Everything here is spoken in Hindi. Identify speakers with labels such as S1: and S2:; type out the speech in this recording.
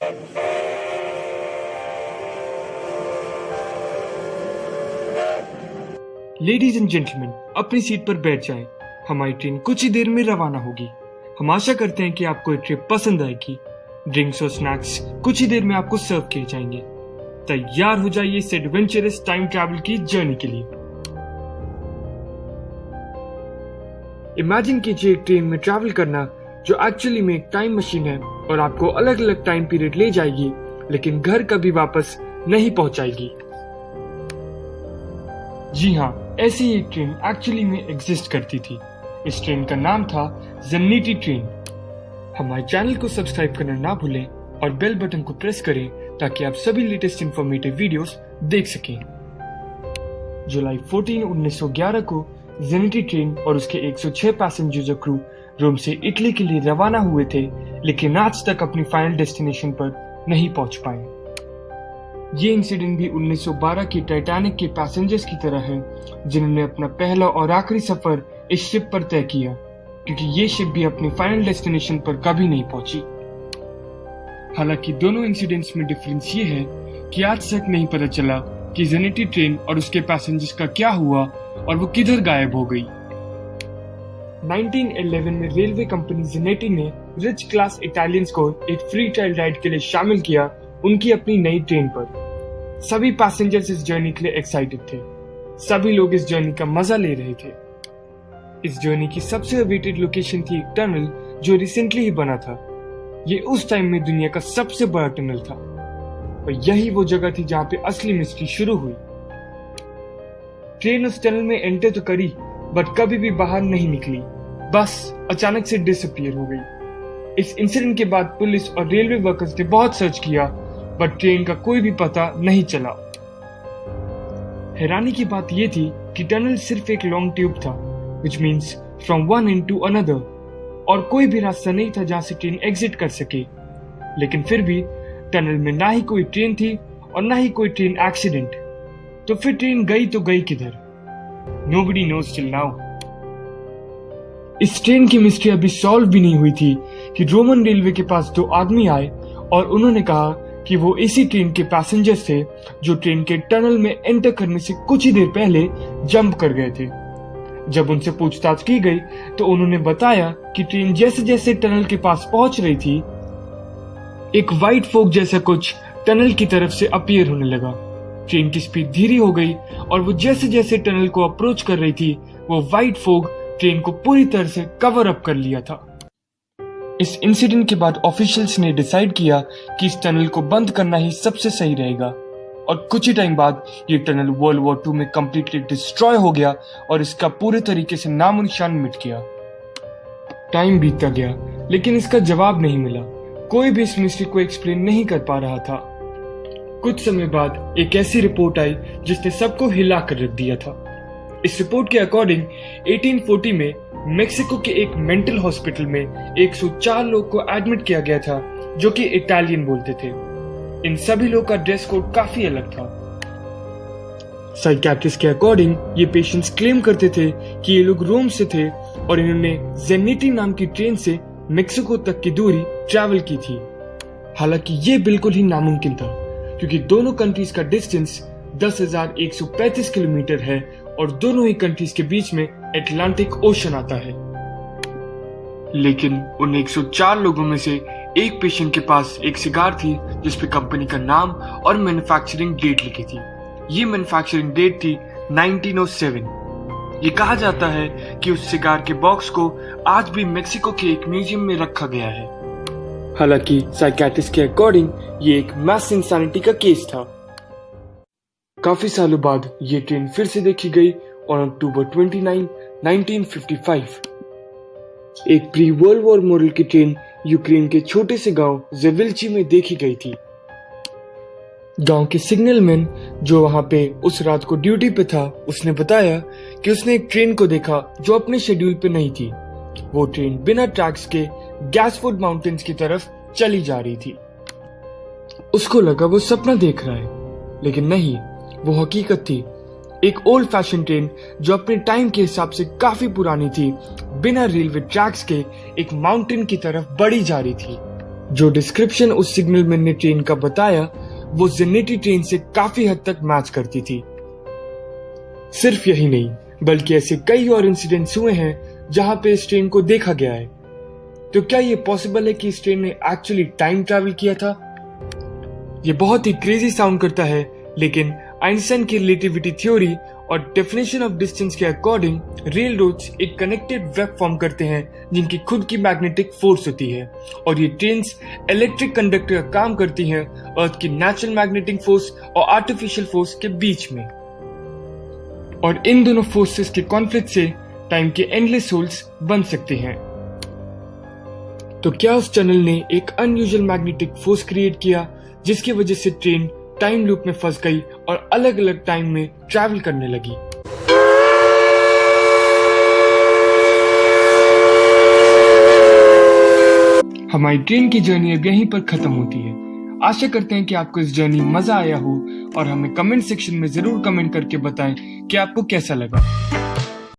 S1: लेडीज एंड जेंटलमैन, अपनी सीट पर बैठ जाएं। हमारी ट्रेन कुछ ही देर में रवाना होगी। हम आशा करते हैं कि आपको ये ट्रिप पसंद आएगी। ड्रिंक्स और स्नैक्स कुछ ही देर में आपको सर्व किए जाएंगे। तैयार हो जाइए इस एडवेंचरस टाइम ट्रैवल की जर्नी के लिए। इमेजिन कीजिए एक ट्रेन में ट्रैवल करना जो एक्चुअली में एक टाइम मशीन है और आपको अलग अलग टाइम पीरियड ले जाएगी, लेकिन घर कभी वापस नहीं पहुंचाएगी। जी हाँ, ऐसी ही एक ट्रेन एक्चुअली में एग्जिस्ट करती थी। इस ट्रेन का नाम था जेनिटी ट्रेन। हमारे चैनल को सब्सक्राइब करना ना भूलें और बेल बटन को प्रेस करें ताकि आप सभी लेटेस्ट इंफॉर्मेटिव वीडियोस देख सकें। जुलाई 14, 1911 को जेनिटी ट्रेन और उसके 106 पैसेंजर्स और क्रू रोम से इटली के लिए रवाना हुए थे, लेकिन आज तक अपनी फाइनल डेस्टिनेशन पर नहीं पहुंच पाए। ये इंसिडेंट भी 1912 की टाइटैनिक के पैसेंजर्स की तरह है, जिन्होंने अपना पहला और आखिरी सफर इस शिप पर तय किया, क्योंकि ये शिप भी अपनी फाइनल डेस्टिनेशन पर कभी नहीं पहुंची। हालांकि दोनों इंसिडेंट्स में डिफरेंस ये है कि आज तक नहीं पता चला कि जेनिटी ट्रेन और उसके पैसेंजर्स का क्या हुआ और वो किधर गायब हो गई। 1911 में रेलवे कंपनी जेनेटी ने रिच क्लास इटालियंस को एक फ्री ट्रायल राइड के लिए शामिल किया उनकी अपनी नई ट्रेन पर। सभी पैसेंजर्स इस जर्नी के लिए एक्साइटेड थे। सभी लोग इस जर्नी का मजा ले रहे थे। इस जर्नी की सबसे अवेटेड लोकेशन थी एक टनल जो रिसेंटली ही बना था। ये उस टाइम में दुनिया का सबसे बड़ा टनल था और यही वो जगह थी जहां पे असली मिस्ट्री शुरू हुई। ट्रेन उस टनल में एंटर तो करी, बट कभी भी बाहर नहीं निकली, बस अचानक से डिसअपीयर हो गई। इस इंसिडेंट के बाद पुलिस और रेलवे वर्कर्स ने बहुत सर्च किया, बट ट्रेन का कोई भी पता नहीं चला। हैरानी की बात यह थी कि टनल सिर्फ एक लॉन्ग ट्यूब था, which means from one end to another, और कोई भी रास्ता नहीं था जहां से ट्रेन एग्जिट कर सके। लेकिन फिर भी टनल में ना ही कोई ट्रेन थी और ना ही कोई ट्रेन एक्सीडेंट। तो फिर ट्रेन गई तो गई किधर? Nobody knows till now। इस ट्रेन की मिस्ट्री अभी सॉल्व भी नहीं हुई थी कि रोमन रेलवे के पास दो आदमी आए और उन्होंने कहा कि वो इसी ट्रेन के पैसेंजर्स थे जो ट्रेन के टनल में एंटर करने से कुछ ही देर पहले जंप कर गए थे। जब उनसे पूछताछ की गई तो उन्होंने बताया कि ट्रेन जैसे जैसे टनल के पास पहुंच रही थी, एक व्हाइट फोग जैसा कुछ टनल की तरफ से अपीयर होने लगा। ट्रेन की स्पीड धीरे हो गई और वो जैसे जैसे टनल को अप्रोच कर रही थी, वो व्हाइट फोग ट्रेन को पूरी तरह से कवर अप कर लिया था। इस इंसिडेंट के बाद ऑफिशियल्स ने डिसाइड किया कि इस टनल को बंद करना ही सबसे सही रहेगा और कुछ ही टाइम बाद ये टनल वर्ल्ड वॉर 2 में कंप्लीटली डिस्ट्रॉय हो गया और इसका पूरे तरीके से नामो निशान मिट गया। टाइम बीतता गया, लेकिन इसका जवाब नहीं मिला। कोई भी इस मिस्ट्री को एक्सप्लेन नहीं कर पा रहा था। कुछ समय बाद एक ऐसी रिपोर्ट आई जिसने सबको हिला कर रख दिया था। इस रिपोर्ट के अकॉर्डिंग 1840 में मेक्सिको के एक मेंटल हॉस्पिटल में 104 लोग को एडमिट किया गया था जो कि इटालियन बोलते थे। इन सभी लोग का ड्रेस कोड काफी अलग था। साइकियाट्रिस्ट के अकॉर्डिंग ये पेशेंट्स क्लेम करते थे कि ये लोग रोम से थे और इन्होंने जेनिटी नाम की ट्रेन से मेक्सिको तक की दूरी ट्रैवल की थी। हालांकि ये बिल्कुल ही नामुमकिन था, क्योंकि दोनों कंट्रीज का डिस्टेंस 10,135 किलोमीटर है और दोनों ही कंट्रीज के बीच में अटलांटिक ओशन आता है। लेकिन उन 104 लोगों में से एक पेशेंट के पास एक सिगार थी जिसपे कंपनी का नाम और मैन्युफैक्चरिंग डेट लिखी थी। ये मैन्युफैक्चरिंग डेट थी 1907। ये कहा जाता है कि उस सिगार के बॉक्स को आज भी मेक्सिको के एक म्यूजियम में रखा गया है। हालांकि साइकियाट्रिस्ट के अकॉर्डिंग ये एक मैस इंसैनिटी का केस था। काफी सालों बाद ये ट्रेन फिर से देखी गई और अक्टूबर 29, 1955 एक प्री वर्ल्ड वॉर मॉडल की ट्रेन यूक्रेन के छोटे से गांव जेविल्ची में देखी गई थी। गांव के सिग्नलमैन जो वहां पे उस रात को ड्यूटी पे था, उसने बताया कि उसने एक ट्रेन को देखा जो अपने शेड्यूल पे नहीं थी। वो ट्रेन बिना ट्रैक्स के गैसफोर्ड माउंटेन्स की तरफ चली जा रही थी। उसको लगा वो सपना देख रहा है, लेकिन नहीं, वो हकीकत थी। एक ओल्ड फैशन ट्रेन जो अपने टाइम के हिसाब से काफी पुरानी थी, बिना रेलवे ट्रैक्स के एक माउंटेन की तरफ बढ़ी जा रही थी। जो डिस्क्रिप्शन उस सिग्नल मैन ने ट्रेन का बताया वो जेनेटी ट्रेन से काफी हद तक मैच करती थी। सिर्फ यही नहीं बल्कि ऐसे कई और इंसिडेंट्स हुए हैं जहां पे इस ट्रेन को देखा गया है। तो क्या ये पॉसिबल है कि इस ट्रेन ने एक्चुअली टाइम ट्रैवल किया था? ये बहुत ही क्रेजी साउंड करता है, लेकिन आइंस्टाइन की रिलेटिविटी थ्योरी और डेफिनेशन ऑफ डिस्टेंस के अकॉर्डिंग रेल रोड्स एक कनेक्टेड वेब फॉर्म करते हैं जिनकी खुद की मैग्नेटिक फोर्स होती है, और ये ट्रेन्स इलेक्ट्रिक कंडक्टर का काम करती हैं अर्थ की नेचुरल मैग्नेटिक फोर्स और आर्टिफिशियल फोर्स के बीच में। और इन दोनों फोर्सेस के कॉन्फ्लिक्ट से टाइम के एंडलेस होल्स बन सकते हैं। तो क्या उस टनल ने एक अनयूजुअल मैग्नेटिक फोर्स क्रिएट किया जिसकी वजह से ट्रेन टाइम लूप में फंस गई और अलग अलग टाइम में ट्रैवल करने लगी? हमारी ट्रेन की जर्नी अब यहीं पर खत्म होती है। आशा करते हैं कि आपको इस जर्नी मजा आया हो और हमें कमेंट सेक्शन में जरूर कमेंट करके बताएं कि आपको कैसा लगा।